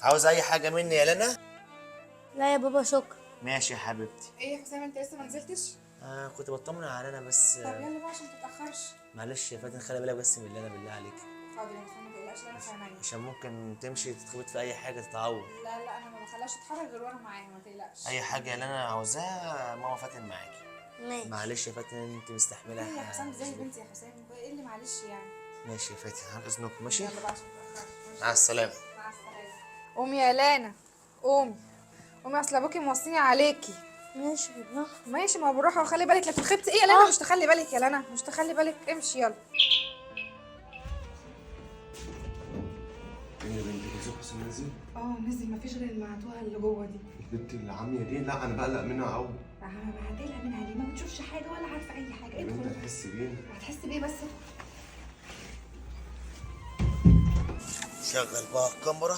عاوز اي حاجه مني يا لنا؟ لا يا بابا شكرا. ماشي يا حبيبتي. ايه يا حسام انت لسه ما نزلتش؟ كنت بطمن على لنا بس. طب يلا بقى عشان ما تتاخرش. معلش يا فاتن خلي بالك بس من اللي انا بالله عليك. حاضر يا حسام ما تقلقش انا في عينيا. عشان ممكن تمشي تتخبط في اي حاجه تتعور. لا انا ما بخليهاش تتحرك غير وانا معاها ما تقلقش. اي حاجه اللي انا عاوزاها ماما فاتن معاكي. ماشي. معلش يا فاتن انت مستحمله. ايه يا حسام زي بنتي يا حسام ايه اللي معلش يعني. ماشي يا فاتن على اذنكم ماشي. يلا بقى عشان ما تتاخرش. مع السلامه. مع السلامه. قومي يا لانا قومي. قومي اصل ابوكي موصيني عليكي. ماشي بالراحة. ماشي ما بالراحه وخلي بالك لكن خبتي ايه يا لانا مش تخلي بالك يا لانا مش تخلي بالك امشي يلا. ايه يا بنتي كيف حسين نزل؟ نزل مفيش غير المعتوهه اللي جوه دي. البنت اللي عاميه دي لا انا بقلق منها قوي. هتقلق منها ليه ما بتشوفش حاجه ولا عارفه اي حاجه يا بنت ادخل. هتحس بينا. هتحس بايه بس. شغل بقى الكاميرا.